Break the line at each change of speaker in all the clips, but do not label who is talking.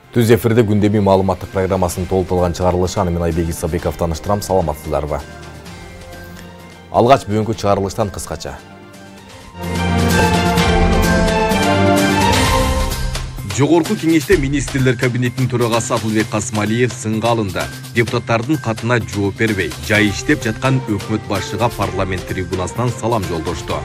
Түз эфирде күндеми маалыматтык программасын толтырылган чыгарылышы аны мен Айбек Исабеков таныштырам. Саламатсыздарбы? Алгач бүгүнкү чыгарылыштан кыскача. Жогорку кеңеште министрлер кабинетинин төрагасы Атылбек Касымалиев сынга алынды. Депутаттардын катына жооп бербей, жай иштеп жаткан өкмөт башчыга парламент трибунасынан салам жолдошту.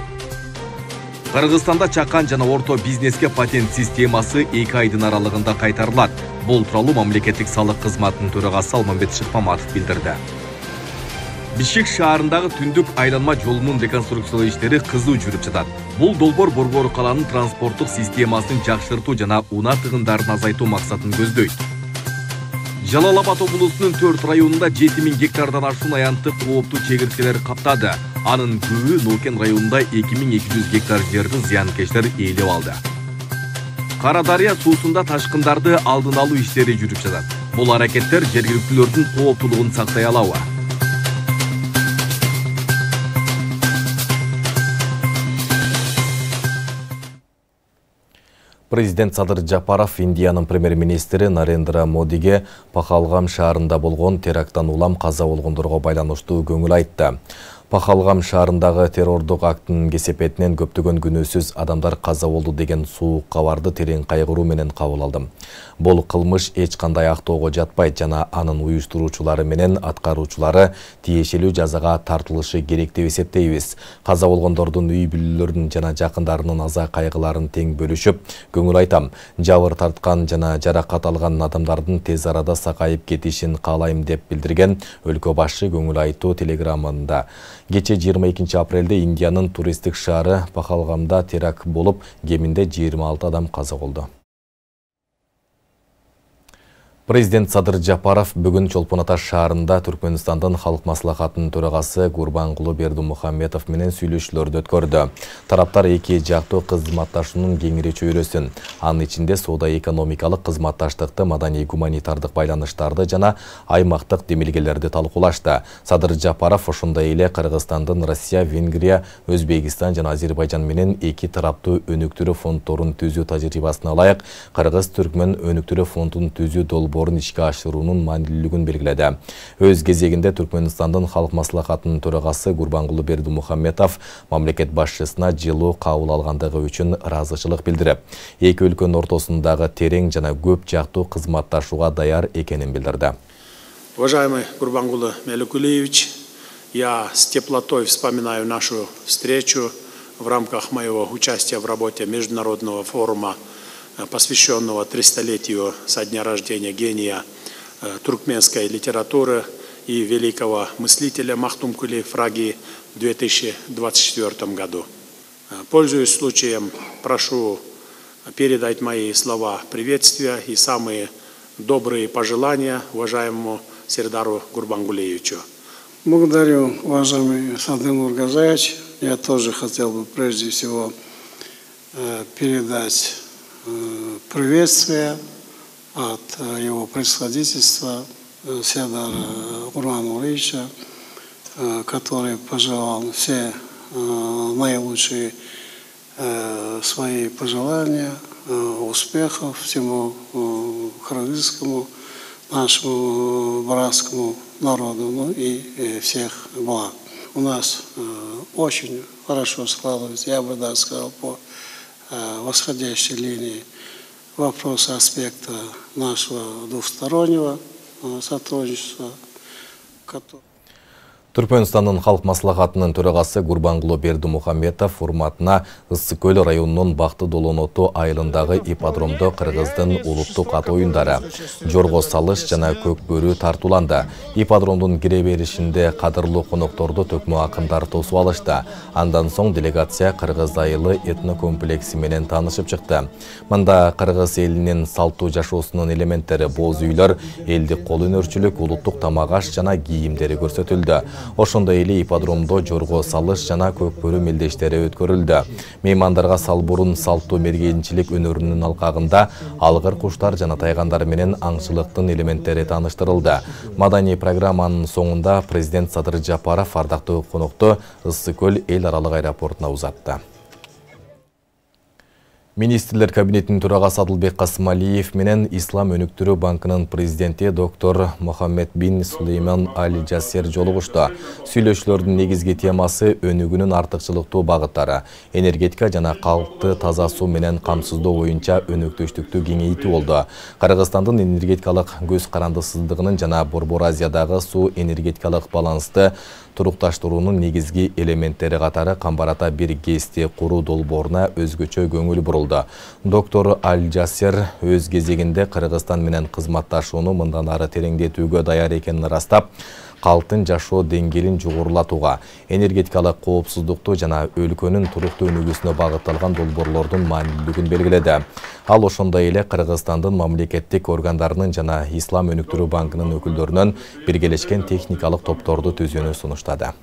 Кыргызстанда чакан жана орто бизнеске патент системасы 2 айдын аралыгында кайтарылат. Бул тууралуу мамлекеттик салык кызматынын төрагасы Алмамбет Шыкмаматов билдирди. Бишкек шаарындагы түндүк айланма жолунун реконструкциялоо иштери кызуу жүрүп жатат. Бул долбоор Борбор калаанын транспорттук системасын жакшыртуу жана унаа тыгындарын азайтуу максатын көздөйт. Жалал Абад облусунун 4 районунда 7000 гектардан ашуун аянттык кооптуу чегирткелер каптады. Анын көбү Нуркен районунда 2200 гектар жерди зыянкештер ээлеп алды. Кара Дарыя суусунда ташкындарды алдын алуу иштери жүрүп жатат. Бул аракеттер жергиликтүүлөрдүн кооптуулугун сактай алабы? Президент Садыр Жапаров Индиянын премьер-министри Нарендра Модиге Пахалгам шаарында болгон теракттан улам каза болгондорго байланыштуу көңүл айтты. Пахалгам шаарындагы террордук акттын кесепетинен көптөгөн күнөөсүз адамдар каза болду деген суук кабарды терең кайгыруу менен кабыл алдым. Бул кылмыш эч кандай актоого жатпайт жана анын уюштуруучулары менен аткаруучулары тиешелүү жазага тартылышы керек деп эсептейбиз. Каза болгондордун үй бүлөлөрүнүн жана жакындарынын аза кайгыларын тең бөлүшүп, көңүл айтам. Жабыр тарткан жана жаракат алган адамдардын тез арада сакайып кетишин каалайм деп билдирген өлкө башчы көңүл айтуу телеграммында. Кече 22 апрелде Индиянын туристтик шаары Пахалгамда теракт болуп, кеминде 26 адам каза болду. Президент Садыр Жапаров бүгүн Чолпон Ата шаарында Түркмөнстандын халык маслахатынын төрагасы Гурбангулы Бердимухамедов менен сүйлөшүүлөрдү өткөрдү. Тараптар эки жактуу кызматташуунун кеңири чөйрөсүн, анын ичинде соода-экономикалык кызматташтыкты, маданий-гуманитардык байланыштарды жана аймактык демилгелерди талкуулашты. Садыр Жапаров ошондой эле Кыргызстандын Россия, Венгрия, Өзбекистан жана Азербайжан менен эки тараптуу өнүктүрүү фонддорун түзүү тажрыйбасына ылайык Кыргыз-Түркмөн өнүктүрүү фондун түзүү долбоорун ишке ашыруунун маанилүүлүгүн белгиледи. Өз кезегинде Түркмөнстандын халык маслахатынын төрагасы Гурбангулы Бердимухамедов мамлекет башчысына жылуу кабыл алгандыгы үчүн ыраазычылык билдирип, эки өлкөнүн ортосундагы терең жана көп жактуу кызматташууга даяр экенин билдирди.
Уважаемый Гурбангулы Меликулиевич, я с теплотой вспоминаю нашу встречу в рамках моего участия в работе Международного форума, посвященного 300-летию со дня рождения гения туркменской литературы и великого мыслителя Махтумкули Фраги в 2024 году. Пользуясь случаем, прошу передать мои слова приветствия и самые добрые пожелания уважаемому Сердару Гурбангулиевичу.
Благодарю, уважаемый Садыр Нургазаевич. Я тоже хотел бы прежде всего передать приветствие от его происходительства Сердара Гурбангулиевича, который пожелал все наилучшие свои пожелания, успехов всему кыргызскому, нашему братскому народу, ну и всех благ. У нас очень хорошо складывается, я бы даже сказал, по восходящей линии вопросы аспекта нашего двустороннего сотрудничества.
Түркмөнстандын халык маслахатынын төрагасы Гурбангулы Бердимухамедов форматына Ысык-Көл районунун Бакты Долоноту айылындагы ипподромдо Кыргыздын улуттук ат оюндары, жорго салыш жана көк бөрү тартууланды. Ипподромдун кире беришинде кадырлуу конокторду төкмө акындар тосуп алышты. Андан соң делегация Кыргыз айылы этнокомплекси менен таанышып чыкты. Мында кыргыз элинин салттуу жашоосунун элементтери, боз үйлөр, элдик кол өнөрчүлүк, улуттук тамак аш жана кийимдери көрсөтүлдү. Ошондой эле ипподромдо жорго салыш жана көк бөрү мелдештери өткөрүлдү. Меймандарга салбурун салттуу мергенчилик өнөрүнүн алкагында алгыр куштар жана тайгандар менен аңчылыктын элементтери тааныштырылды. Маданий программанын соңунда президент Садыр Жапаров ардактуу конокту Ысык-Көл эл аралык аэропортуна узатты. Министрлер кабинетinin төрағасы Адылбек Касымалиев менен Ислам өнүктүрүү банкынын президенти доктор Мохаммед бин Сулейман Аль Джассер жолугушду. Сүйлөшүүлөрдүн негизги темасы өнүгүүнүн артыкчылыктуу багыттары, энергетика жана калкты таза суу менен камсыздоо боюнча өнөктөштүктү кеңейтүү болду. Кыргызстандын энергетикалык көз карандысыздыгынын жана Борбор Азиядагы суу энергетикалык балансты турукташтыруунун негизги элементтери катары Камбарата бир ГЭСти куруу долбооруна өзгөчө көңүл бурулду. Доктор Аль Джассер өз кезегинде Кыргызстан менен кызматташууну мындан ары тереңдетүүгө даяр экенин ырастап, калктын жашоо деңгээлин жогорулатууга, энергетикалык коопсуздукту жана өлкөнүн туруктуу өнүгүүсүнө багытталган долбоорлордун маанилүүлүгүн белгиледи. Ал ошондой эле Кыргызстандын мамлекеттик органдарынын жана Ислам өнүктүрүү банкынын өкүлдөрүнөн биргелешкен техникалык топторду түзүүнү сунуштады.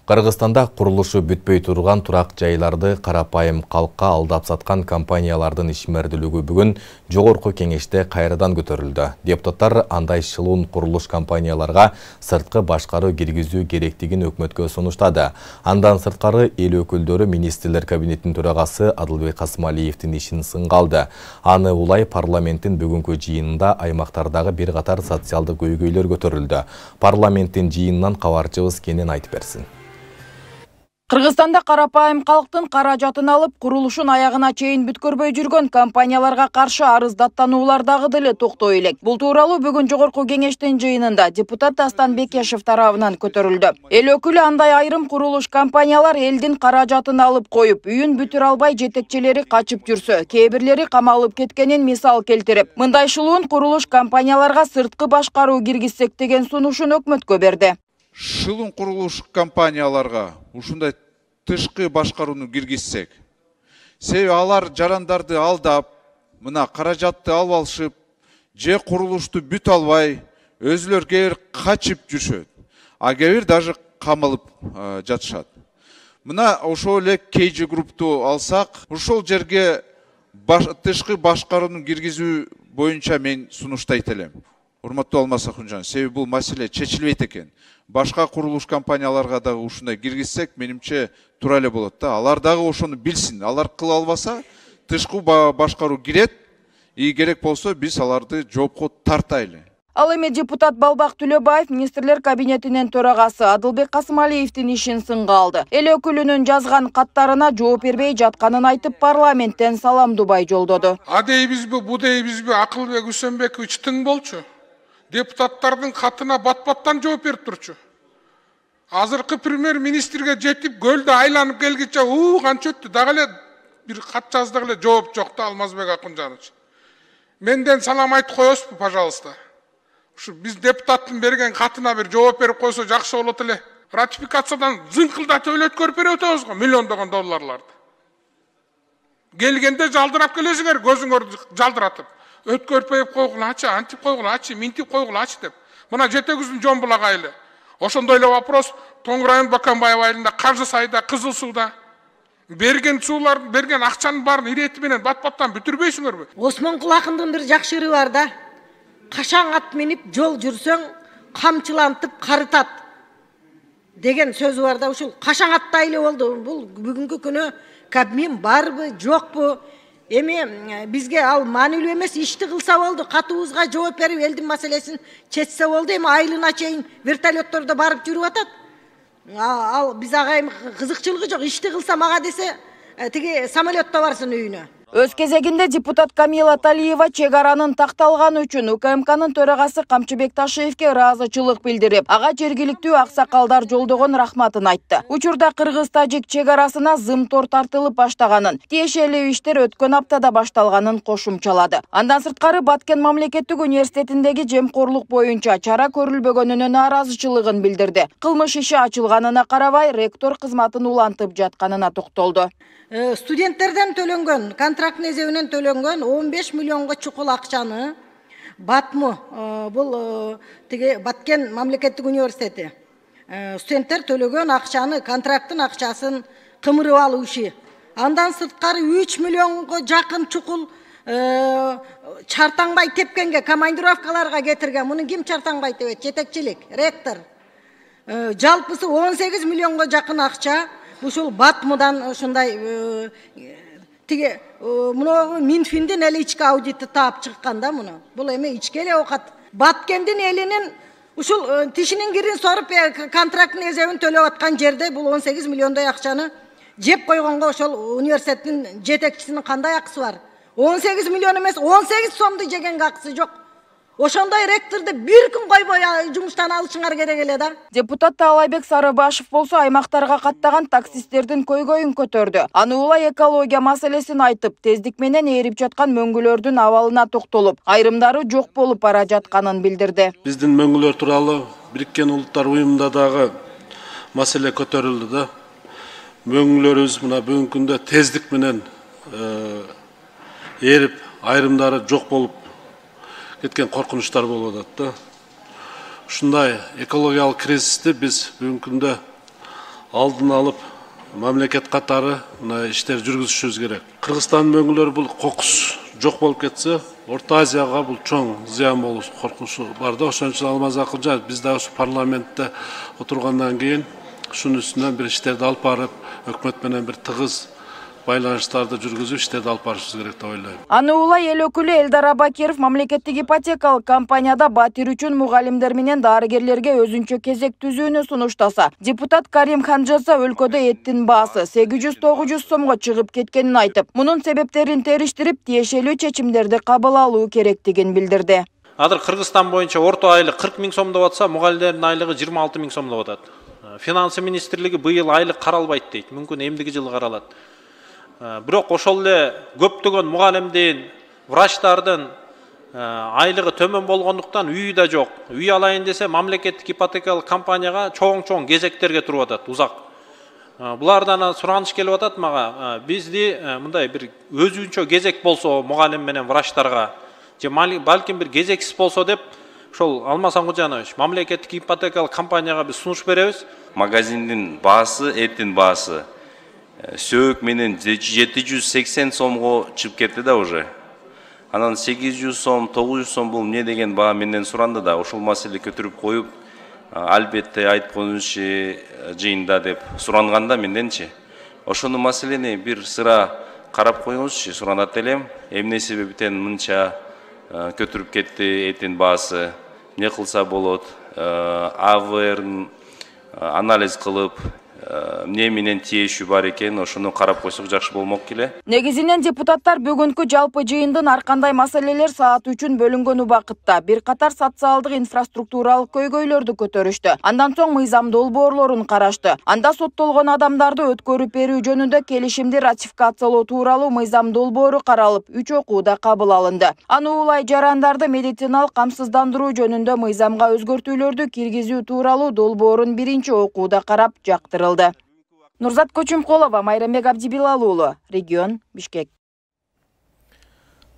Кыргызстанда курулушу бүтпөй турган турак жайларды карапайым калкка алдап саткан компаниялардын ишмердүүлүгү бүгүн жогорку кеңеште кайрадан көтөрүлдү. Депутаттар андай шылуун курулуш компанияларга сырткы башкаруу киргизүү керектигин өкмөткө сунуштады. Андан сырткары эл өкүлдөрү министрлер кабинетинин төрагасы Адылбек Касымалиевдин ишин сынга алды. Аны улай парламенттин бүгүнкү жыйынында аймактардагы бир катар социалдык көйгөйлөр көтөрүлдү. Парламенттин жыйынынан кабарчыбыз кенен айтып берсин.
Кыргызстанда карапайым калктын каражатын алып, курулушун аягына чейин бүткөрбөй жүргөн компанияларга каршы арыздаттануулар дагы деле токтой элек. Бул тууралуу бүгүн жогорку кеңештин жыйынында депутат Дастан Бекешев тарабынан көтөрүлдү. Эл өкүлү андай айрым курулуш компаниялар элдин каражатын алып коюп, үйүн бүтүрө албай жетекчилери качып жүрсө, кээ бирлери камалып кеткенин мисал келтирип, мындай шылуун курулуш компанияларга сырткы башкаруу киргизсек деген сунушун өкмөткө берди.
Шылуун курулуш компанияларга ушундай тышкы башкарууну киргизсек, себеби алар жарандарды алдап, мына каражатты алып алышып, же курулушту бүтө албай, өзүлөр кээ бир качып жүрүшөт, а кээ бир даже камалып жатышат. Мына ошол эле KG Group'ту алсак, ошол жерге тышкы башкарууну киргизүү боюнча мен сунуштайт элем. Урматтуу Алмаз Акунжан, себеби бул маселе чечилбейт экен. Башка курулуш компанияларга дагы ушундай киргизсек, менимче туура эле болот да. Алар дагы ошону билсин. Алар кыла албаса, тышкы башкаруу кирет, и керек болсо биз аларды жоопко тартайлы.
Ал эми депутат Балбак Түлөбаев министрлер кабинетинин төрагасы Адылбек Касымалиевдин ишин сынга алды. Эл өкүлүнүн жазган каттарына жооп бербей жатканын айтып, парламенттен саламдубай жолдоду.
А дейбизби, бу дейбизби, Акылбек Үсөнбекович тың болчу. Депутаттардын катына бат-баттан жооп берип турчу. Азыркы премьер-министрге жетип, көлдө айланып келгиче, канча өттү, дагы эле бир кат жаздык эле жооп жок да, Алмазбек Акунжанович. Менден салам айтып коесузбу, пожалуйста. Ушу биз депутаттын берген катына бир жооп берип койсо жакшы болот эле. Ратификациядан зыңкылдатып эле өткөрүп берип өтөбүз го, миллиондогон долларларды. Келгенде жалдырап келесиңер, көзүңөрдү жалдыратып. Өткөрпөйүп койгулачы, антип койгулачы, минтип койгулачы деп. Мына жетегиздин жомбулагайлы. Ошондой эле вопрос Тоңгурайын Баканбаев айылында, Каржы сайда, Кызыл сууда берген суулар, берген акчанын баарын ирети менен бат-баттан бүтүрбөйсүңөрбү?
Осмонкул акындын бир жакшы ыры бар да. Кашаң ат минип жол жүрсөң, камчылантып карытат деген сөзү бар да. Ушул кашаң аттай эле болду. Бул бүгүнкү күнү Кабмин барбы, жокпу? Эми бизге ал маанилүү эмес, ишти кылса болду, катыбызга жооп берип элдин маселесин чечсе болду. Эми айылына чейин вертолеттордо барып жүрүп атат. Ал биз агайым кызыкчылыгы жок, ишти кылса мага десе, тиги самолетто барсын үйүнө.
Өз кезегинде депутат Камила Талиева чек аранын такталганы үчүн УКМКнын төрагасы Камчыбек Ташиевке ыраазычылык билдирип, ага жергиликтүү аксакалдар жолдогон рахматын айтты. Учурда кыргыз-тажик чек арасына зымтор тартылып баштаганын, тиешелүү иштер өткөн аптада башталганын кошумчалады. Андан сырткары Баткен мамлекеттик университетиндеги жемкорлук боюнча чара көрүлбөгөнүнө нааразычылыгын билдирди. Кылмыш иши ачылганына карабай, ректор кызматын улантып жатканына токтолду.
Студенттерден төлөнгөн, контрактный эсебинен төлөнгөн 15 миллионго чукул акчаны Батму, бул тиги Баткен мамлекеттик университети. Студенттер төлөгөн акчаны, контракттын акчасын кымырып алуу иши. Андан сырткары 3 миллионго жакын чукул чартаңбай тепкенге, командировкаларга кетирген. Муну ким чартаңбай тепет? Жетекчилик, ректор. Жалпысы 18 миллионго жакын акча ушул Батмудан ушундай тиги муну Минфиндин эле ички аудити таап чыккан да муну. Бул эме ички эле окат. Баткендин элинин ушул тишинин кирин соруп контракттын эсебин төлөп аткан жерде бул 18 миллиондой акчаны жеп койгонго ошол университеттин жетекчисинин кандай акысы бар? 18 миллион эмес, 18 сомду жегенге акысы жок. Ошондой ректорду бир күн койбой жумуштан алышыңар керек эле да.
Депутат Таалайбек Сарыбашев болсо аймактарга каттаган таксисттердин көйгөйүн көтөрдү. Аны улай экология маселесин айтып, тездик менен ээрип жаткан мөңгүлөрдүн абалына токтолуп, айрымдары жок болуп бара жатканын билдирди.
Биздин мөңгүлөр тууралуу Бириккен Улуттар уюмунда дагы маселе көтөрүлдү да. Мөңгүлөрүбүз мына бүгүнкү күндө тездик менен ээрип, айрымдары жок болуп кеткен коркунучтар болуп атат да. Ушундай экологиялык кризисти биз бүгүнкү күндө алдын алып, мамлекет катары мына иштер жүргүзүшүбүз керек. Кыргызстандын мөңгүлөрү бул кокус жок болуп кетсе, Орто Азияга бул чоң зыян болуу коркунучу бар да. Ошон үчүн Алмаз Акылжан биз дагы ушу парламентте отургандан кийин ушунун үстүнөн бир иштерди алып барып, өкмөт менен бир тыгыз байланыштарды жүргүзүп иштерди алып барышыбыз керек деп ойлойм.
Аны улай эл өкүлү Элдар Абакиров мамлекеттик ипотекалык компанияда батир үчүн мугалимдер менен дарыгерлерге өзүнчө кезек түзүүнү сунуштаса, депутат Карим Ханжаса өлкөдө эттин баасы 800-900 сомго чыгып кеткенин айтып, мунун себептерин териштирип, тиешелүү чечимдерди кабыл алуу керектигин билдирди.
Азыр Кыргызстан боюнча орто айлык 40 000 сом деп атса, мугалимдердин айлыгы 26 000 сом деп атат. Финансы министрлиги быйыл айлык каралбайт дейт. Мүмкүн эмдиги жылы каралат. Бирок ошол эле көптөгөн мугалимдин, врачтардын айлыгы төмөн болгондуктан үйү да жок. Үй алайын десе мамлекеттик ипотекалык компанияга чоң кезектерге туруп атат, узак. Булардан сураныш келип атат мага. Бизди мындай бир өзүнчө кезек болсо мугалим менен врачтарга, же балким бир кезексиз болсо деп, ошол Алмаз Акылжанович мамлекеттик ипотекалык компанияга биз сунуш беребиз.
Магазиндин баасы, эттин баасы сөөк менен 780 сомго чыгып кетти да уже. Анан 800 сом, 900 сом бул эмне деген баа менден суранды да, ошол маселе көтөрүп коюп, албетте айтып коюңузчу жыйында деп суранганда менденчи. Ошону маселени бир сыра карап коюңузчу, суранат элем. Эмне себептен мынча көтөрүп кетти эттин баасы, эмне кылса болот, АВР анализ кылып, эмне менен тиешүү бар экен, ошону карап койсок жакшы болмок келе.
Негизинен депутаттар бүгүнкү жалпы жыйындын ар кандай маселелер саат үчүн бөлүнгөн убакытта бир катар социалдык инфраструктуралык көйгөйлөрдү көтөрүштү. Андан соң мыйзам долбоорлорун карашты. Анда соттолгон адамдарды өткөрүп берүү жөнүндө келишимди ратификациялоо тууралуу мыйзам долбоору каралып, 3 окууда кабыл алынды. Аны улай жарандарды медициналык камсыздандыруу жөнүндө мыйзамга өзгөртүүлөрдү киргизүү тууралуу долбоорун 1-окууда карап жактырылды. Нурзат Көчүмкулова, Майрамбек Абдибилал уулу, регион, Бишкек.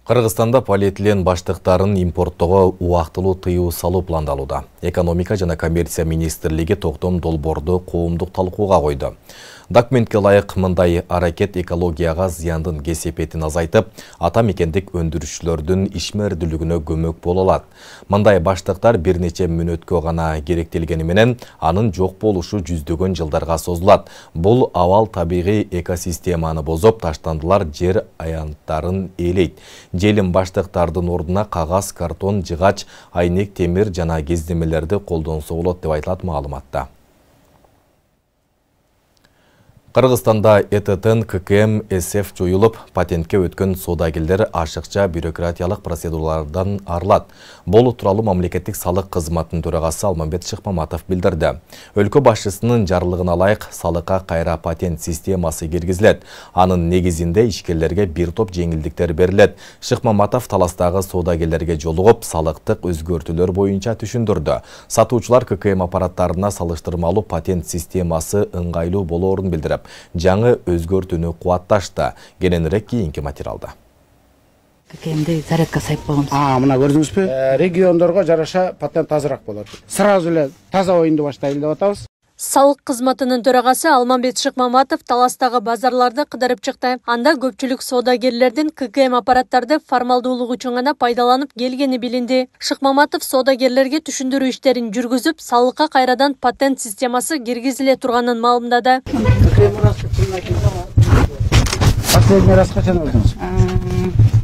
Кыргызстанда полиэтилен баштыктарын импорттоого убактылуу тыюу салуу пландалууда. Экономика жана коммерция министрлиги токтом долбоорду коомдук талкууга койду. Документке ылайык мындай аракет экологияга зыяндын кесепетин азайтып, ата мекендик өндүрүүчүлөрдүн ишмердүүлүгүнө көмөк боло алат. Мындай баштыктар бир нече мүнөткө гана керектелгени менен анын жок болушу жүздөгөн жылдарга созулат. Бул абал табигый экосистеманы бозоп, таштандылар жер аянттарын ээлейт. Желим баштыктардын ордуна кагаз, картон, жыгач, айнек, темир жана кездемелерди колдонсо болот деп айтылат маалыматта. Кыргызстанда ЭТТ, ККМ, СФ жоюлуп, патентке өткөн соодагерлер ашыкча бюрократиялык процедуралардан арылат. Бул тууралуу мамлекеттик салык кызматынын төрагасы Алмамбет Шыкмаматов билдирди. Өлкө башчысынын жарлыгына ылайык салыкка кайра патент системасы киргизилет. Анын негизинде ишкерлерге бир топ жеңилдиктер берилет. Шыкмаматов таластагы соодагерлерге жолугуп, салыктык өзгөртүүлөр боюнча түшүндүрдү. Сатуучулар ККМ аппараттарына салыштырмалуу патент системасы ыңгайлуу болоорун билдирип, жаңы өзгөртүүнү кубатташты. Кененирээк кийинки материалда.
ККМде зарядка сайып болгонбуз.
Мына көрдүңүзбү? Региондорго жараша патент азыраак болот. Сразу эле таза оюнду баштайлы деп атабыз. Салык кызматынын төрагасы Алмамбет Шыкмаматов Таластагы базарларды кыдырып чыкты. Анда көпчүлүк соодагерлердин ККМ аппараттарды формалдуулук үчүн гана пайдаланып келгени билинди. Шыкмаматов соодагерлерге түшүндүрүү иштерин жүргүзүп, салыкка кайрадан патент системасы киргизиле турганын маалымдады.
Последний раз качан алдыңыз?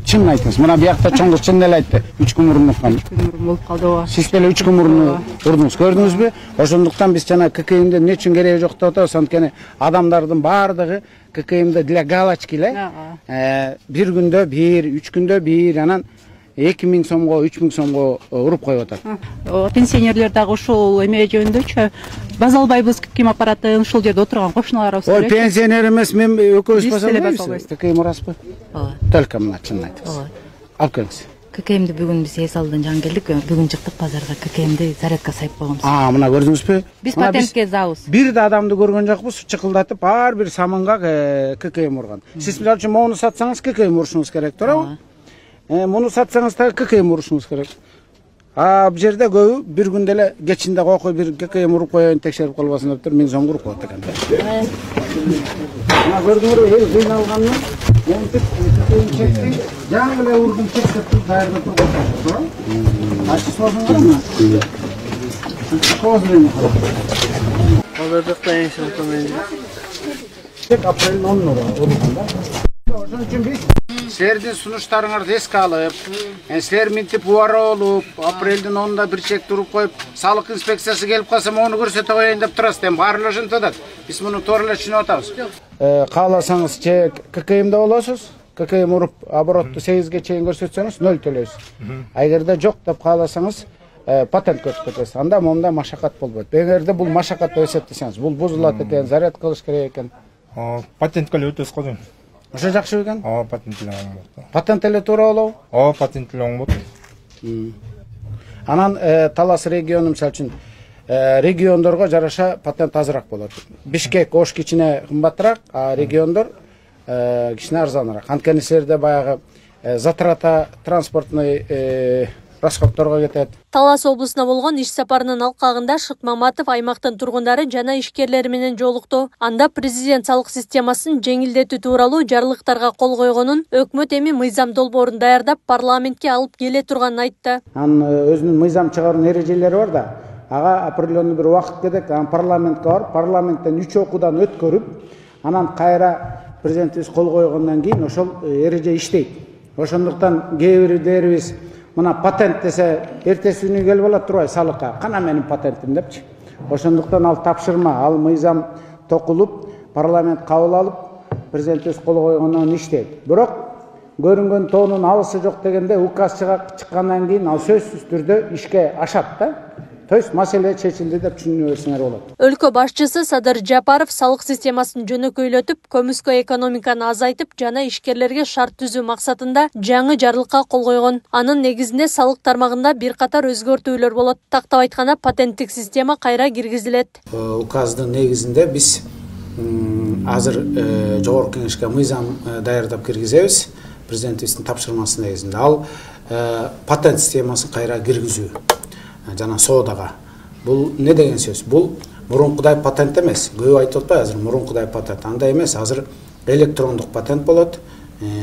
Чын айтыңыз. Мына биякта чоңгуз чын эле айтты. 3 күн мурун уккан. 3 күн мурун болуп калды ооба. Сиз деле 3 күн мурун урдуңуз, көрдүңүзбү? Ошондуктан биз жана ККМде не үчүн кереги жок деп атабыз. Анткени адамдардын баардыгы ККМде для галочки эле бир күндө 1, 3 күндө 1, анан 2000 сомго, 3000 сомго уруп коюп атат.
Пенсионерлер дагы ушул эме жөнүндөчү база албайбыз ККМ аппаратын ушул жерде отурган кошуналарыбыз.
Ой, пенсионер эмес, мен экөөбүз база албайбыз. ККМ урасызбы? Ооба. Только мына чын айтыңыз. Ооба. Алып келиңиз.
ККМди бүгүн биз эс алдын жаңы келдик. Бүгүн чыктык базарга, ККМди зарядка сайып койгонбуз.
Мына көрдүңүзбү?
Биз патентке забыз.
Бир да адамды көргөн жокпуз, чыкылдатып ар бир самынга ККМ урган. Сиз мисалы үчүн моуну сатсаңыз ККМ урушуңуз керек, туурабы? Муну сатсаңыз да ККМ урушуңуз керек. Бу жерде көбү бир күндө эле кечинде койкой бир ККМ уруп коеюн, текшерип калбасын деп туруп 1000 сом уруп коет экен. Мына көрдүңүзбү, эл кыйналганын монтип ККМ чекти, жаңы эле урдум чектеп туруп даярдап турган. Ачы соосун караңыз. Козрен.
Алардыкта эң сонтон
Тек апрелдин 10-ында урганда. Ошон үчүн биз силердин сунуштарыңарды эске алып, силер минтип убара болуп, апрелдин 10-ында бир чек туруп коюп, салык инспекциясы келип калса, моуну көрсөтө коеюн деп турасыз. Эми баары эле ошентип атат. Биз муну туура эле түшүнүп атабыз. Кааласаңыз чек ККМде болосуз. ККМ уруп оборотду 8ге чейин көрсөтсөңүз 0 төлөйсүз. Эгерде жок деп кааласаңыз, патент көрсөтөсүз. Анда момундай машакат болбойт. Эгерде бул машакат деп эсептесеңиз, бул бузулат экен, заряд кылыш керек экен.
Патентке эле өтөсүз го.
Ошо жакшы экен?
Патент эле оң болот.
Патент эле туура болобу?
Патент эле оң болот.
Анан Талас региону мисалы үчүн региондорго жараша патент азыраак болот. Бишкек, Ош кичине кымбатыраак, а региондор кичине арзаныраак. Анткени силерде баягы затрата транспортный расходторго кетет.
Талас облусуна болгон иш сапарынын алкагында Шыкмаматов аймактын тургундары жана ишкерлери менен жолукту. Анда президент салык системасын жеңилдетүү тууралуу жарлыктарга кол койгонун, өкмөт эми мыйзам долбоорун даярдап парламентке алып келе турганын айтты.
Анын өзүнүн мыйзам чыгаруунун эрежелери бар да. Ага определенный бир убакыт керек, анан парламентке барып, парламенттен 3 окуудан өткөрүп, анан кайра президентибиз кол койгондон кийин ошол эреже иштейт. Ошондуктан кээ бирлерибиз мына патент десе, эртеси күнү келип алат турбайбы салыкка. Кана менин патентим депчи. Ошондуктан ал тапшырма, ал мыйзам токулуп, парламент кабыл алып, президентибиз кол койгондон иштейт. Бирок көрүнгөн тоонун алысы жок дегенде указ чыккандан кийин ал сөзсүз түрдө ишке ашат да. То есть маселе чечилди деп түшүнө берсеңер болот.
Өлкө башчысы Садыр Жапаров салык системасын жөнөкөйлөтүп, көмүскө экономиканы азайтып, жана ишкерлерге шарт түзүү максатында жаңы жарлыкка кол койгон. Анын негизинде салык тармагында бир катар өзгөртүүлөр болот. Тактап айтканда патенттик система кайра киргизилет.
Указдын негизинде биз азыр жогорку кеңешке мыйзам даярдап киргизебиз. Президентибиздин тапшырмасы негизинде ал патент системасын кайра киргизүү. Жана соодага. Бул не деген сөз? Бул мурункудай патент эмес. Көп айтып атпайбы азыр мурункудай патент. Андай эмес, азыр электрондук патент болот.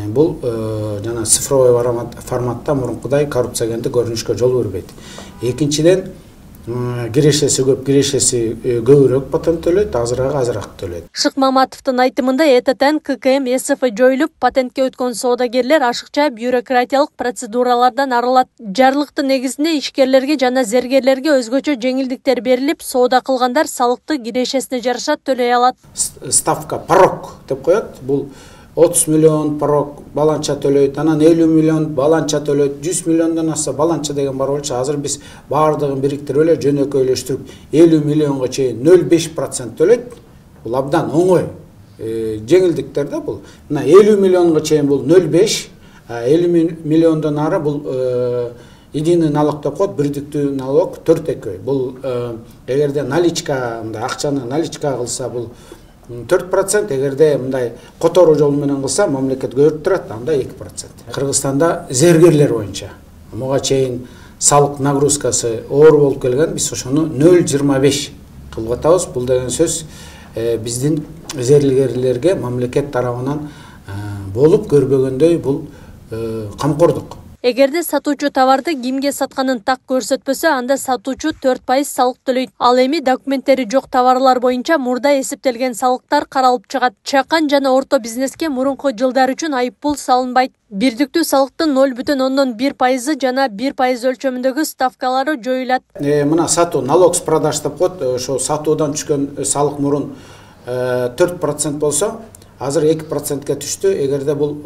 Бул жана цифровой форматта мурункудай коррупциогендик көрүнүшкө жол бербейт. Экинчиден, кирешеси көп, кирешеси көбүрөөк патент төлөйт, азыраак төлөйт.
Шыкмаматовдун айтымында ЭТТН ККМ СФ жоюлуп, патентке өткөн соодагерлер ашыкча бюрократиялык процедуралардан арылат. Жарлыктын негизинде ишкерлерге жана зергерлерге өзгөчө жеңилдиктер берилип, соода кылгандар салыкты кирешесине жараша төлөй алат.
Ставка порог деп коет. Бул 30 миллион порог баланча төлөйт, анан 50 миллион баланча төлөйт, 100 миллиондон аса баланча деген бар болчу. Азыр биз баардыгын бириктирип эле жөнөкөйлөштүрүп 50 миллионго чейин 0,5% төлөйт. Бул абдан оңой жеңилдиктер да бул. Мына 50 миллионго чейин бул 0,5, 50 миллиондон ары бул единый налог деп коет, бирдиктүү налог 4,2. Бул эгерде наличка, мындай акчаны наличка кылса бул 4%, эгерде мындай которуу жол менен кылса мамлекет көрүп турат, анда 2%. Кыргызстанда зергерлер боюнча буга чейин салык нагрузкасы оор болуп келген, биз ошону 0,25 кылып атабыз. Бул деген сөз биздин зерилгерлерге мамлекет тарабынан болуп көрбөгөндөй бул камкордук.
Эгерде сатуучу товарды кимге сатканын так көрсөтпөсө, анда сатуучу 4% салык төлөйт. Ал эми документтери жок товарлар боюнча мурда эсептелген салыктар каралып чыгат. Чакан жана орто бизнеске мурунку жылдар үчүн айыппул салынбайт. Бирдиктүү салыктын 0,1% жана 1% өлчөмүндөгү ставкалары жоюлат.
Мына сатуу, налог с продаж деп коет, ошо сатуудан түшкөн салык мурун 4% болсо, азыр 2%ке түштү, эгерде бул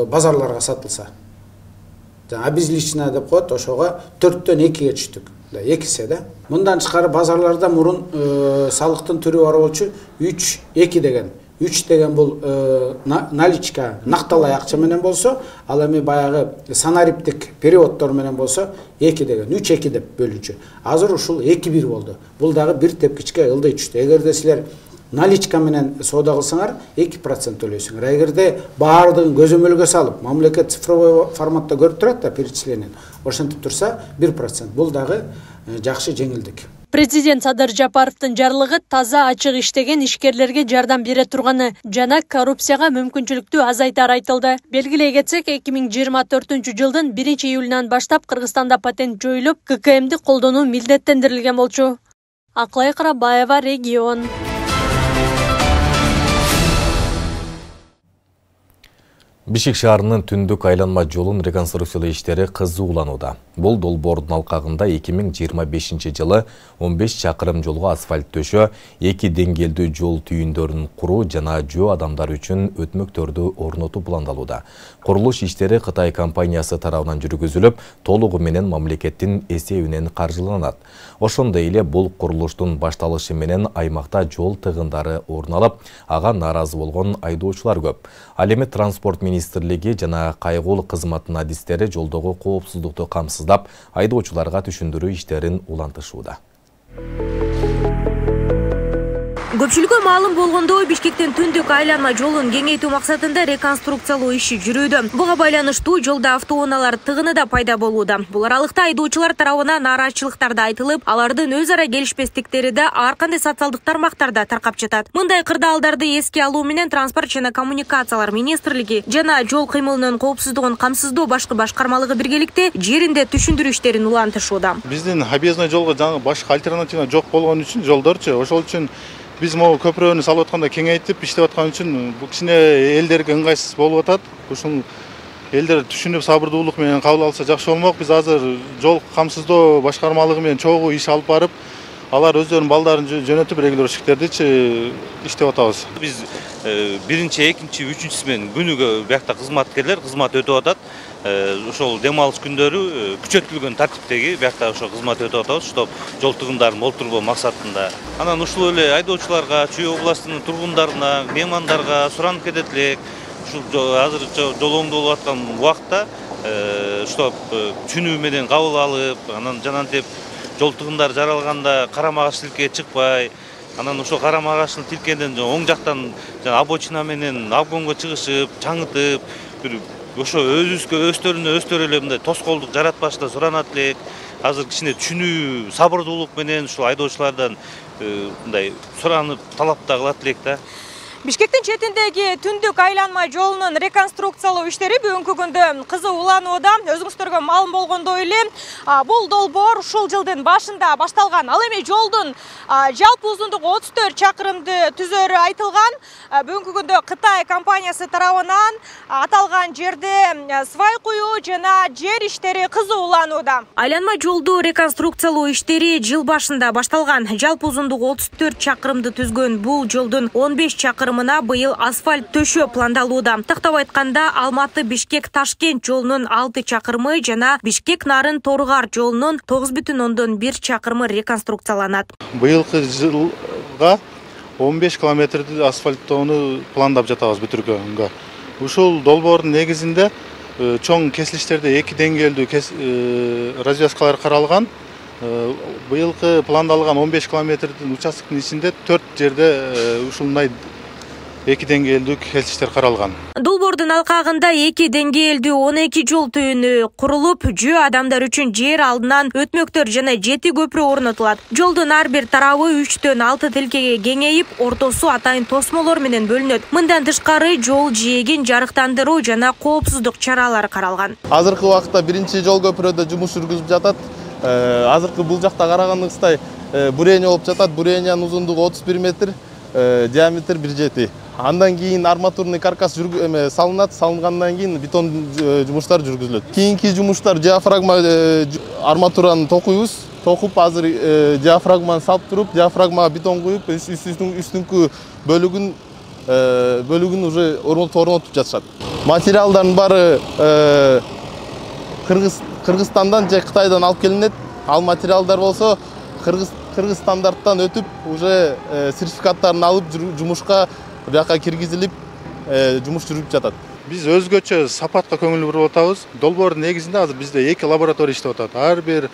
базарларга сатылса. Обезличенная деп коет, ошого 4-төн 2-ге түштүк. 2-се да. Мындан тышкары базарларда мурун салыктын түрү бар болчу 3-2 деген. 3 деген бул наличка, накталай акча менен болсо, ал эми баягы санариптик переводдор менен болсо 2 деген, 3-2 деп бөлүнчү. Азыр ушул 2-1 болду. Бул дагы бир тепкичке ылдый түштү. Эгерде силер наличка менен соода кылсаңар 2% төлөйсүңөр. Эгерде баардыгын көзөмөлгө салып, мамлекет цифровой форматта көрүп турат да перечисление. Ошентип турса 1%. Бул дагы жакшы жеңилдик.
Президент Садыр Жапаровдун жарлыгы таза ачык иштеген ишкерлерге жардам бере турганы жана коррупцияга мүмкүнчүлүктү азайтары айтылды. Белгилей кетсек, 2024-жылдын 1-июлунан баштап Кыргызстанда патент жоюлуп, ККМди колдонуу милдеттендирилген болчу. Аклай Карабаева, регион.
Бишкек шаарынын түндүк айланма жолун реконструкциялоо иштери кызууланууда. Бул долбоордун алкагында 2025 жылы 15 чакырым жолго асфальт төшөө, 2 деңгээлдүү жол түйүндөрүн куруу жана жөө адамдар үчүн өтмөктөрдү орнотуу пландалууда. Курулуш иштери Кытай компаниясы тарабынан жүргүзүлүп, толугу менен мамлекеттин эсебинен каржыланат. Ошондой эле бул курулуштун башталышы менен аймакта жол тыгындары орун алып, ага нааразы болгон айдоочулар көп. Ал эми транспорт министрлиги жана кайгул кызматтын адистери жолдогу коопсуздукту камсыздап, айдоочуларга түшүндүрүү иштерин улантышууда.
Көпчүлүккө маалым болгондой, Бишкектин түндүк айланма жолун кеңейтүү максатында реконструкциялоо иши жүрүүдө. Буга байланыштуу жолда автоунаалар тыгыны да пайда болууда. Бул аралыкта айдоочулар тарабынан нааразычылыктар да айтылып, алардын өз ара келишпестиктери да ар кандай социалдык тармактарда таркап жатат. Мындай кырдаалдарды эске алуу менен транспорт жана коммуникациялар министрлиги жана жол кыймылынын коопсуздугун камсыздоо башкы башкармалыгы биргеликте жеринде түшүндүрүү иштерин улантышууда.
Биздин объездной жолго жаңы башка альтернатива жок болгон үчүн жолдорчу, ошол үчүн биз могу көпүрөнү салып атканда кеңейтип иштеп аткан үчүн бул кичине элдерге ыңгайсыз болуп атат. Ушул элдер түшүнүп сабырдуулук менен кабыл алса жакшы болмок. Биз азыр жол камсыздоо башкармалыгы менен чогуу иш алып барып, алар өздөрүнүн балдарын жөнөтүп регулировщиктерди иштеп атабыз.
Биз биринчи, экинчи, үчүнчүсү менен күнүгө биякта кызматкерлер кызмат өтүп атат. Ошол дем алыш күндөрү күчөтүлгөн тартиптеги биякта ошо кызмат өтүп атабыз, чтоб жол тыгындарын болтурбоо максатында. Анан ушул эле айдоочуларга, Чүй областынын тургундарына, меймандарга суранып кетет элек. Ушул азыр жол оңдолуп болуп аткан убакта, чтоб түшүнүү менен кабыл алып, анан жанагынтип жол тыгындары жаралганда карама-каршы тилкеге чыкпай, анан ошол карама-каршы тилкеден оң жактан обочина менен обгонго чыгышып, чаңытып, бир ошо өздөрүнө эле мындай тоскоолдук жаратпашта суранат элек. Азыр кичине түшүнүү, сабырдуулук менен ушул айдоочулардан мындай суранып, талап да кылат элек да.
Бишкектин четиндеги түндүк айланма жолунун реконструкциялоо иштери бүгүнкү күндө кызууланууда. Өзүңүздөргө маалым болгондой эле, бул долбоор ушул жылдын башында башталган. Ал эми жолдун жалпы узундугу 34 чакырымды түзөрү айтылган. Бүгүнкү күндө Кытай компаниясы тарабынан аталган жерде свай куюу жана жер иштери кызууланууда. Айланма жолду реконструкциялоо иштери жыл башында башталган. Жалпы узундугу 34 чакырымды түзгөн бул жолдун 15 чакырымына быйыл асфальт төшөө пландалууда. Тактап айтканда, Алматы-Бишкек-Ташкент жолунун 6 чакырымы жана Бишкек-Нарын-Торгар жолунун 9,1 чакырымы реконструкцияланат.
Быйылкы жылга 15 километрди асфальттоону пландап жатабыз бүтүргөнгө. Ушул долбоордун негизинде чоң кесилиштерде 2 деңгээлдүү развязкалар каралган. Быйылкы пландалган 15 километрдин участоктун ичинде 4 жерде ушундай 2 деңгээлдүү келишиштер каралган.
Долбоордун алкагында 2 деңгээлдүү 12 жол түйүнү курулуп, жөө адамдар үчүн жер алдынан өтмөктөр жана 7 көпүрө орнотулат. Жолдун ар бир тарабы 3-төн 6 тилкеге кеңейип, ортосу атайын тосмолор менен бөлүнөт. Мындан тышкары жол жээгин жарыктандыруу жана коопсуздук чаралары каралган.
Азыркы убакытта биринчи жол көпүрөдө жумуш жүргүзүлүп жатат. Азыркы бул жакта карагандыгыбыздай бурение болуп жатат. Бурениянын узундугу 31 метр, диаметр 1,7. Андан кийин арматурный каркас салынат, салынгандан кийин бетон жумуштар жүргүзүлөт. Кийинки жумуштар диафрагма арматураны токуйбуз. Токуп азыр диафрагманы салып туруп, диафрагмага бетон куюп, үстүнкү бөлүгүн уже орнотуп жатышат. Материалдардын баары Кыргызстандан же Кытайдан алып келинет. Ал материалдар болсо Кыргыз стандарттан өтүп, уже сертификаттарын алып жумушка бияка киргизилип, жумуш жүрүп жатат.
Биз өзгөчө сапатка көңүл буруп атабыз. Долбоордун негизинде азыр бизде 2 лаборатория иштеп атат. Ар бир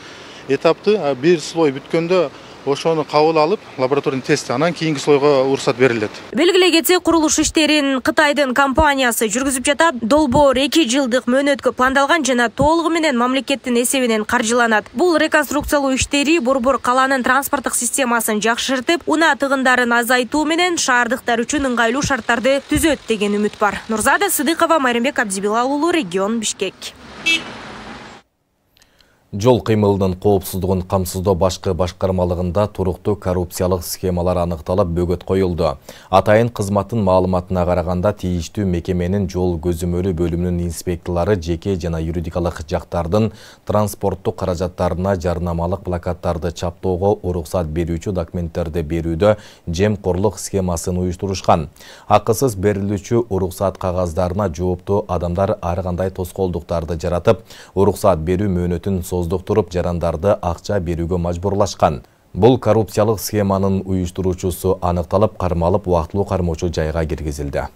этапты, бир слой бүткөндө ошону кабыл алып, лабораторный тест, анан кийинки слойго уруксат берилет.
Белгилей кетсек, курулуш иштерин Кытайдын компаниясы жүргүзүп жатат. Долбоор 2 жылдык мөөнөткө пландалган жана толугу менен мамлекеттин эсебинен каржыланат. Бул реконструкциялоо иштери борбор каланын транспорттук системасын жакшыртып, унаа тыгындарын азайтуу менен шаардыктар үчүн ыңгайлуу шарттарды түзөт деген үмүт бар. Нурзада Сыдыкова, Майрамбек Абдибилал уулу, регион Бишкек.
Жол кыймылынын коопсуздугун камсыздоо башкы башкармалыгында туруктуу коррупциялык схемалар аныкталып бөгөт коюлду. Атайын кызматтын маалыматына караганда тийиштүү мекеменин жол көзөмөлү бөлүмүнүн инспекторлору жеке жана юридикалык жактардын транспорттук каражаттарына жарнамалык плакаттарды чаптоого уруксат берүүчү документтерди берүүдө жемкорлук схемасын уюштурушкан. Акысыз берилүүчү уруксат кагаздарына жооптуу адамдар ар кандай тоскоолдуктарды жаратып, уруксат берүү мөөнөтүн создуктуруп, жарандарды акча берүүгө мажбурлашкан. Бул коррупциялык схеманын уюштуруучусу аныкталып, кармалып, убактылуу кармоочу жайга киргизилди.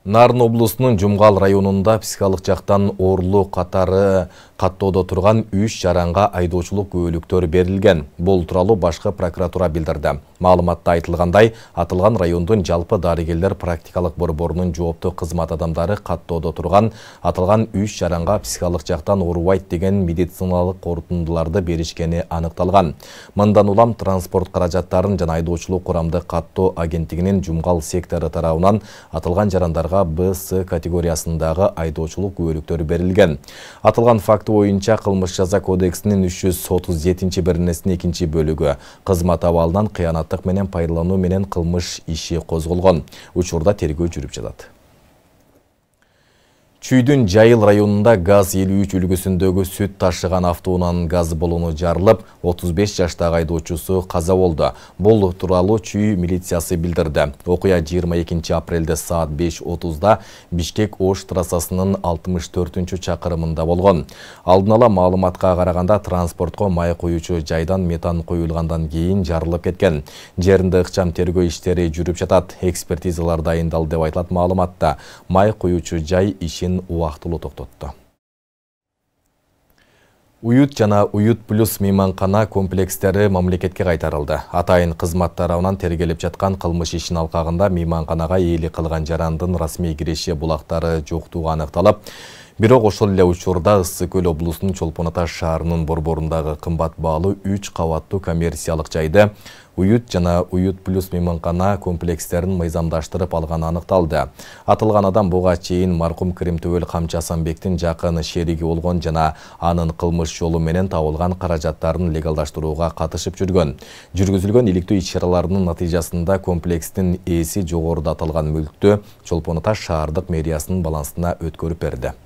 Нарын облусунун Жумгал районунда психикалык жактан оорлуу катары каттоодо турган 3 жаранга айдоочулук күбөлүктөр берилген. Бул тууралуу башкы прокуратура билдирди. Маалыматта айтылгандай, атылган райондун жалпы дарыгерлер практикалык борборунун жооптуу кызмат адамдары каттоодо турган атылган 3 жаранга психикалык жактан оорубайт деген медициналык корутундуларды беришкени аныкталган. Мындан улам транспорт каражаттарын жана айдоочулук курамды каттоо агенттигинин Жумгал сектору тарабынан атылган жарандарга БС категориясындагы айдоочулук күбөлүктөр берилген. Атылган факты боюнча кылмыш жаза кодексинин 337-беренесинин 2-бөлүгү кызмат абалынан кыянаттык менен пайдалануу менен кылмыш иши козголгон. Учурда тергөө жүрүп жатат. Чүйдүн Жайыл районунда ГАЗ 53 үлгүсүндөгү сүт ташыган автоунаанын газ баллону жарылып, 35 жаштагы айдоочусу каза болду. Бул тууралуу Чүй милициясы билдирди. Окуя 22 апрелде саат 5:30да Бишкек-Ош трассасынын 64-чакырымында болгон. Алдын ала маалыматка караганда транспортко май коюучу жайдан метан коюлгандан кийин жарылып кеткен. Жеринде ыкчам тергөө иштери жүрүп жатат. Экспертизалар дайындалды деп айтылат маалыматта. Май коюучу жай ишин убактылуу токтотту. Уют жана Уют плюс мейманкана комплекстери мамлекетке кайтарылды. Атайын кызмат тарабынан тергелип жаткан кылмыш ишин алкагында мейманканага ээлик кылган жарандын расмий киреше булактары жоктугу аныкталып, бирок ошол эле учурда Ысык Көл облусунун Чолпон Ата шаарынын борборундагы кымбат баалуу 3 кабаттуу коммерциялык жайды Уют жана Уют плюс мейманкана комплекстерин мыйзамдаштырып алганы аныкталды. Атылган адам буга чейин маркум Кыримтөбөл Камчы Асанбектин жакын шериги болгон жана анын кылмыш жолу менен табылган каражаттарын легалдаштырууга катышып жүргөн. Жүргүзүлгөн иликтөө иш-чараларынын натыйжасында комплекстин ээси жогоруда аталган мүлктү Чолпон Ата шаардык мэриясынын балансына өткөрүп берди.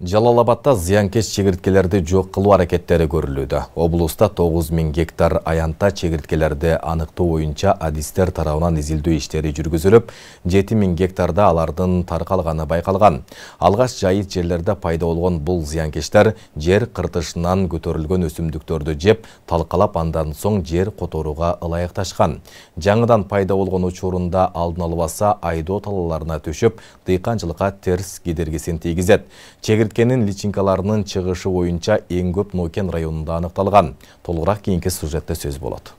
Жалал-Абадта зыянкеш чегирткелерди жок кылуу аракеттери көрүлүүдө. Облуста 9000 гектар аянта чегирткелерди аныктоо боюнча адистер тарабынан изилдөө иштери жүргүзүлүп, 7000 гектарда алардын таркалганы байкалган. Алгаш жайыт жерлерде пайда болгон бул зыянкештер жер кыртышынан көтөрүлгөн өсүмдүктөрдү жеп, талкалап андан соң жер которууга ылайыкташкан. Жаңыдан пайда болгон учурунда алдын албаса айдоо талааларына төшөп, дыйканчылыкка терс кедергисин тийгизет. чегирткенин личинкаларынын чыгышы боюнча эң көп Нокен районунда аныкталган. Толугураак кийинки сюжетте сөз болот.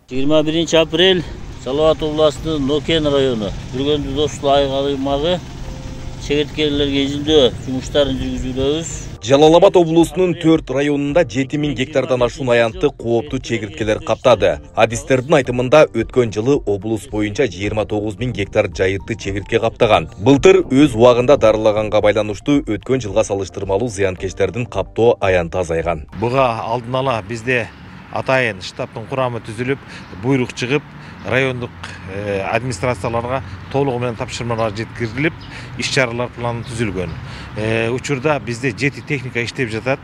21 апрель Салават областынын Нокен району Бүргөндү Достук айыл аймагы чегирткелерге изилдөө жумуштарын жүргүзүүдөбүз.
Жалал-Абад облусунун 4 районунда 7000 гектардан ашуун аянтты кооптуу чегирткелер каптады. Адистердин айтымында өткөн жылы облус боюнча 29000 гектар жайытты чегиртке каптаган. Былтыр өз убагында дарылаганга байланыштуу өткөн жылга салыштырмалуу зыянкечтердин каптоо аянты азайган.
Буга алдын ала бизде атайын штабтын курамы түзүлүп, буйрук чыгып, райондук администрацияларга толугу менен тапшырмалар жеткирилип, иш-чаралар планы түзүлгөн. Учурда бизде 7 техника иштеп жатат.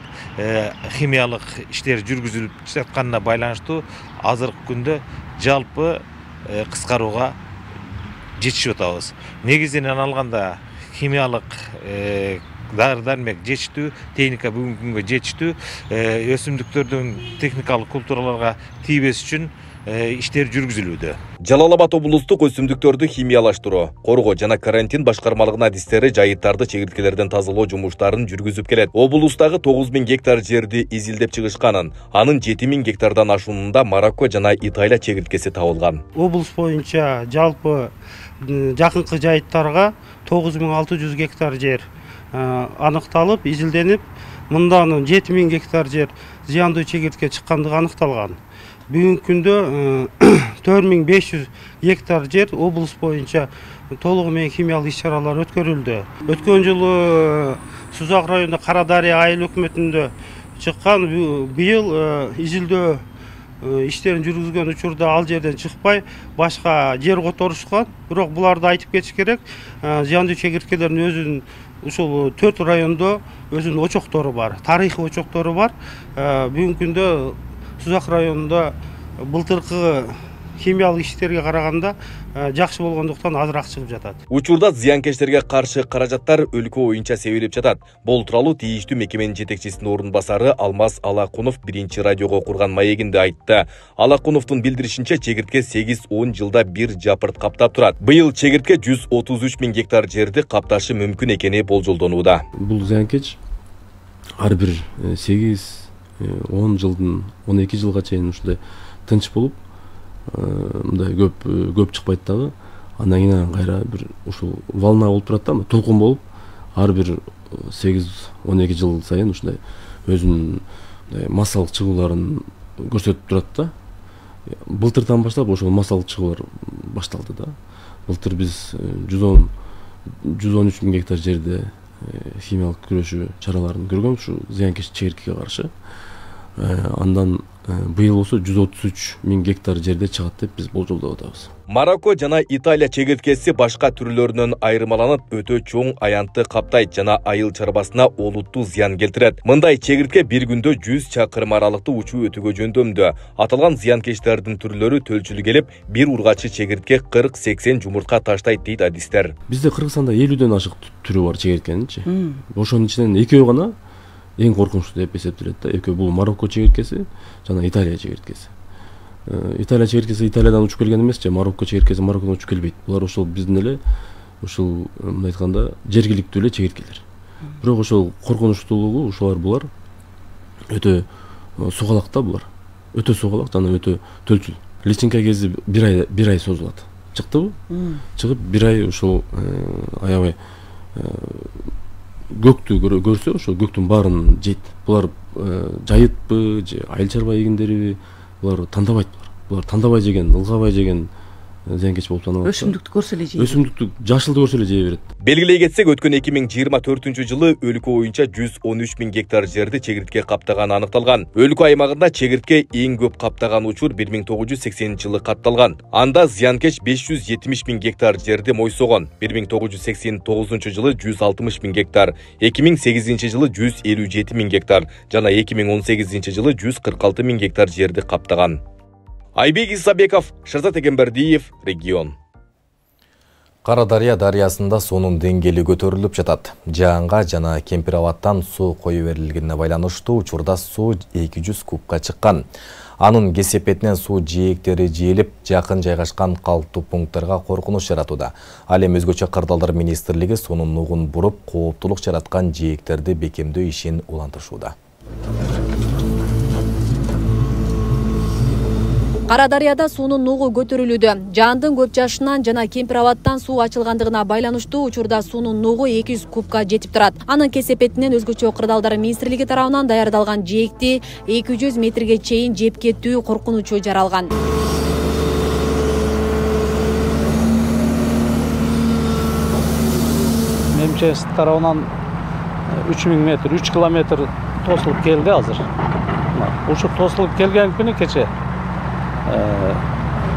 Химиялык иштер жүргүзүлүп жатканына байланыштуу азыркы күндө жалпы кыскарууга жетишип атабыз. Негизинен алганда химиялык дары-дармек жетиштүү, техника бүгүнкү күнгө жетиштүү, өсүмдүктөрдүн техникалык культураларга тийбес үчүн иштер жүргүзүлүүдө.
Жалал-Абад облустук өсүмдүктөрдү химиялаштыруу, коргоо жана карантин башкармалыгынын адистери жайыттарды чегирткелерден тазалоо жумуштарын жүргүзүп келет. Облустагы 9000 гектар жерди изилдеп чыгышканын, анын 7000 гектардан ашуунунда Марокко жана Италия чегирткеси табылган.
Облус боюнча жалпы жакынкы жайыттарга 9600 гектар жер аныкталып, изилденип, мындан 7000 гектар жер зыяндуу чегиртке чыккандыгы аныкталган. Бүгүнкү күндө 4500 гектар жер облус боюнча толугу менен химиялык иш-чаралар өткөрүлдү. Өткөн жылы Сузак районунда Кара Дарыя айыл өкмөтүндө чыккан, быйыл изилдөө иштерин жүргүзгөн учурда ал жерден чыкпай башка жер которушкан. Бирок буларды айтып кетиш керек. Зыяндуу чегирткелердин өзүнүн ушул 4 райондо өзүнүн очоктору бар, тарыхый очоктору бар. Бүгүнкү күндө Сузак районунда былтыркы химиялык иштерге караганда жакшы болгондуктан азыраак чыгып жатат.
Учурда зыянкечтерге каршы каражаттар өлкө боюнча себелеп жатат. Бул тууралуу тийиштүү мекеменин жетекчисинин орун басары Алмаз Алакунов биринчи радиого курган маегинде айтты. Алакуновдун билдиришинче чегиртке 8-10 жылда бир жапырт каптап турат. Быйыл чегиртке 133 000 гектар жерди капташы мүмкүн экени болжолдонууда.
Бул зыянкеч ар бир 8-10 жылдын 12 жылга чейин ушундай тынч болуп, мындай көп чыкпайт дагы. Андан кийин кайра бир ушул волна болуп турат да, толкун болуп, ар бир 8-12 жыл сайын ушундай өзүнүн массалык чыгууларын көрсөтүп турат да. Былтырдан баштап ошол массалык чыгуулар башталды да. Былтыр биз 113 000 гектар жерде химиялык күрөшүү чараларын көргөнбүз ушу зыянкеч чегирткеге каршы. Андан быйыл болсо 133 000 гектар жерде чыгат деп биз болжолдоп атабыз.
Марокко жана Италия чегирткеси башка түрлөрүнөн айырмаланып, өтө чоң аянтты каптайт жана айыл чарбасына олуттуу зыян келтирет. Мындай чегиртке бир күндө 100 чакырым аралыкты учуу өтүүгө жөндөмдү. Аталган зыянкечтердин түрлөрү төлчүл келип, бир ургачы чегиртке 40-80 жумуртка таштайт дейт адистер.
Бизде Кыргызстанда 50ден ашык түрү бар чегирткенинчи. Ошонун ичинен экөө гана эң коркунучтуу деп эсептелет да. Экөө бул Марокко чегирткеси жана Италия чегирткеси. Италия чегирткеси Италиядан учуп келген эмес, же Марокко чегирткеси Мароккодон учуп келбейт. Булар ошол биздин эле ушул мындай айтканда жергиликтүү эле чегирткелер. Бирок ошол коркунучтуулугу ушулар булар өтө сугалак да булар. Өтө сугалак жана өтө төлчүл. Личинка кези бир ай созулат. Чыктыбы? Чыгып бир ай ошол аябай көктү көрсө, ошол көктүн баарын жейт. Булар жайытпы же айыл чарба эгиндериби, булар тандабайт. Булар тандабай жеген, ылгабай жеген зыянкеч болуп саналат.
Өсүмдүктү көрсө эле жей.
Өсүмдүктү жашылды көрсө эле жей берет.
Белгилей кетсек, өткөн 2024 жылы өлкө боюнча 113 000 гектар жерди чегиртке каптаганы аныкталган. Өлкө аймагында чегиртке эң көп каптаган учур 1980 жылы катталган. Анда зыянкеч 570 000 гектар жерди мойсогон. 1989 жылы 160 000 гектар, 2008 жылы 157 000 гектар жана 2018 жылы 146 000 гектар жерди каптаган. Айбек Исабеков, Шырзат Эгембердиев, регион.
Кара Дарыя дарыясында суунун деңгээли көтөрүлүп жатат. Жаанга жана Кемпир абадтан суу кою берилгенине байланыштуу учурда суу 200 кубка чыккан. Анын кесепетинен суу жээктери жээлип, жакын жайгашкан калктуу пункттарга коркунуч жаратууда. Ал эми өзгөчө кырдаалдар министрлиги суунун нугун буруп, кооптулук жараткан жээктерди бекемдөө ишин улантышууда.
Карадарияда суунун нугу көтөрүлүүдө. Жаандын көп жашынан жана Кемпир-Абадтан суу ачылгандыгына байланыштуу учурда суунун нугу 200 кубка жетип турат. Анын кесепетинен өзгөчө кырдаалдар министрлиги тарабынан даярдалган жээкти 200 метрге чейин жеп кетүү коркунучу жаралган.
МЧС тарабынан 3000 метр, 3 километр тосулуп келди азыр. Ушу тосулуп келген күнү кече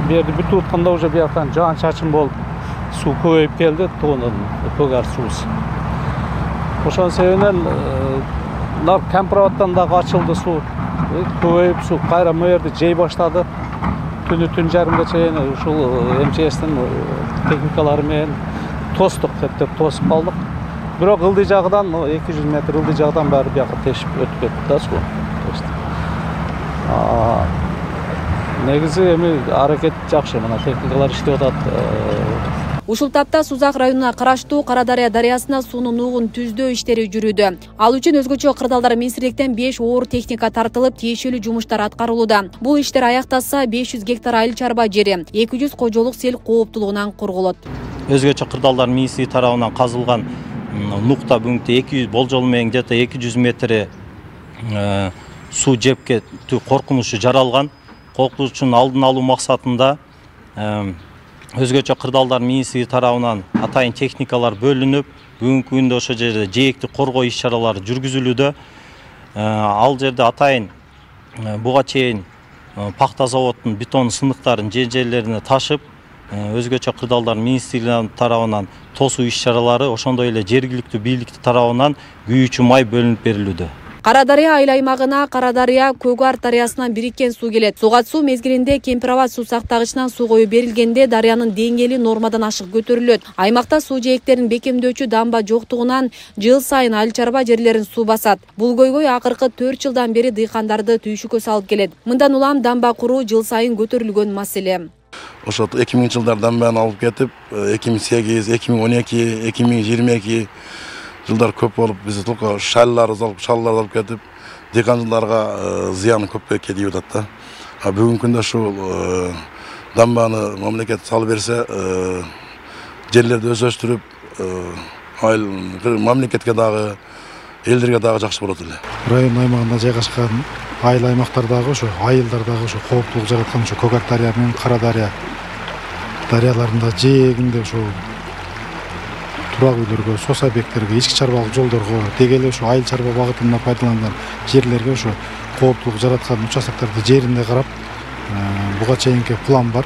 берди бүтүп атканда уже бияктан жаан чачын болуп суу көбөйүп келди, тоонун көгөр суусу. Ошонун себебинен Кемпир-Абадтан дагы ачылды суу, көбөйүп суу кайра му жерди жей баштады. Түн жарымга чейин ушул МЧСтин техникалары менен тостук, кептеп тосуп калдык. Бирок ылдый жагынан 200 метр ылдый жагдан баары бияка тешип өтүп кетти да суу. Негизи эми аракет жакшы, мына техникалар иштеп атат.
Ушул тапта Сузак районуна караштуу Карадария дарыясына суунун нугун түздөө иштери жүрүүдө. Ал үчүн өзгөчө кырдаалдар министрликтен 5 оор техника тартылып, тиешелүү жумуштар аткарылууда. Бул иштер аякталса 500 гектар айыл чарба жери, 200 кожолук сел кооптулугунан корголот.
Өзгөчө кырдаалдар министрлиги тарабынан казылган нукта бүгүнкү 200 болжол менен где-то 200 метр суу жеп кетүү коркунучу жаралган. Коркунучун алдын алуу максатында өзгөчө кырдаалдар министрлиги тарабынан атайын техникалар бөлүнүп, бүгүнкү күндө ошо жерде жээкти коргоо иш-чаралары жүргүзүлүүдө. Ал жерде атайын буга чейин пахта заводунун бетон сындыктарын жерлерине ташып, өзгөчө кырдаалдар министрлиги тарабынан тосуу иш-чаралары, ошондой эле жергиликтүү бийлик тарабынан күйүүчү май бөлүнүп берилүүдө.
Карадария айыл аймагына Карадария Көгөр дарыясынан бириккен суу келет. Сугат суу мезгилинде Кемпир-Абад суу сактагычынан суу коюу берилгенде дарыянын деңгээли нормадан ашык көтөрүлөт. Аймакта суу жээктерин бекемдөөчү дамба жоктугунан жыл сайын айыл чарба жерлерин суу басат. Бул көйгөй акыркы 4 жылдан бери дыйкандарды түйшүккө салып келет. Мындан улам дамба куруу жыл сайын көтөрүлгөн маселе.
Ошо 2000-жылдардан бери алып кетип, 2008, 2012, 2022 жылдар көп болуп, биз только шаллар алып кетип, дыйканчыларга зыяны көп кетип атат да. Бүгүнкү күндө ушул дамбаны мамлекет салып берсе, жерлерди өсөштүрүп, мамлекетке дагы, элдерге дагы жакшы болот эле.
Район аймагында жайгашкан айыл аймактардагы ошо айылдардагы ошо кооптулук жараткан ошо Көгөр дарыя менен Карадария дарыяларында жээгинде ошо турак үйлөргө, сос объекттерге, ички чарбалык жолдорго, деги эле ошо айыл чарба багытында пайдаланган жерлерге ошо кооптулук жараткан участокторду жеринде карап, буга чейинки план бар.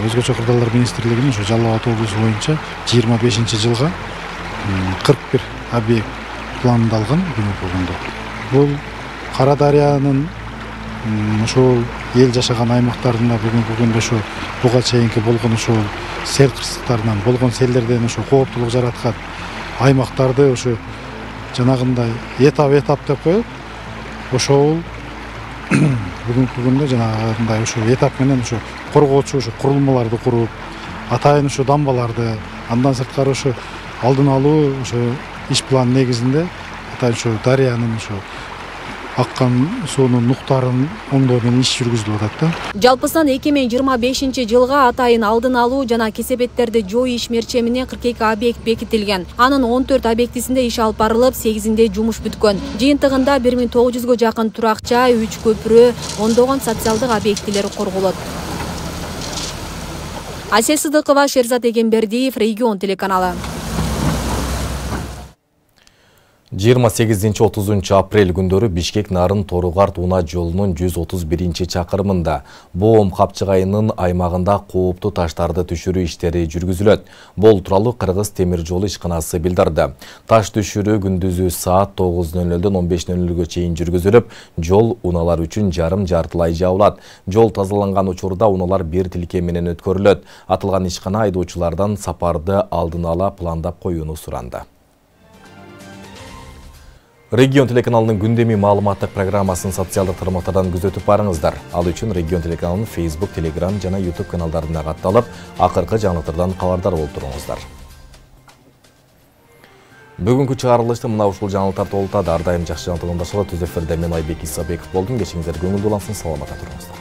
Өзгөчө кырдаалдар министрлигинин ошо Жалал Абад облусу боюнча 25-жылга 41 объект пландалган бүгүнкү күндө. Бул Карадариянын ошол эл жашаган аймактарында бүгүнкү күндө ошо буга чейинки болгон ошо сел кырсыктарынан болгон селдерден ошо кооптулук жараткан аймактарды ошо жанагындай этап деп коет. Ошол бүгүнкү күндө жанагындай ошо этап менен ошо коргоочу ошо курулмаларды куруп, атайын ошо дамбаларды, андан сырткары ошо алдын алуу ошо иш план негизинде атайын ошо дарыянын ошо аккан суунун нуктарын оңдоо менен иш жүргүзүлүп атат да.
Жалпысынан 2025-жылга атайын алдын алуу жана кесепеттерди жою ишмерчемине 42 объект бекитилген. Анын 14 объектисинде иш алып барылып, 8-inde жумуш бүткөн. Жыйынтыгында 1900-гө жакын туракча, 3 көпүрө, ондогон социалдык объектилер корголот. Асия Сыдыкова, Шерзат Эгембердиев, Регион телеканалы.
28-30 апрель күндөрү Бишкек Нарын Торугарт Уна жолунун 131-чакырымында Боом Капчыгайынын аймагында кооптуу таштарды түшүрүү иштери жүргүзүлөт. Бул тууралуу Кыргыз темир жолу ишканасы билдирди. Таш түшүрүү күндүзү саат 9:00-дөн 15:00-гө чейин жүргүзүлүп, жол уналар үчүн жарым-жартылай жабылат. Жол тазаланган учурда уналар бир тилке менен өткөрүлөт. Атылган ишкана айдоочулардан сапарды алдын ала пландап коюуну суранды. Регион телеканалының күндеми маалыматтық программасын социалдық тармақтардан күзетіп барыңыздар. Ал үшін Регион телеканалының Facebook, Telegram жана YouTube каналдарына катталып, акыркы жаңылыктардан кабардар болуп туруңуздар. Бүгүнкү чыгарылышты мына ушул жаңылыктар толтурат. Ар дайым жакшы жаңылык уктуңуздар. Түз эфирде мен Айбек Исабеков болдум. Кечиңиздер көңүлдүү улансын, саламатта туруңуздар.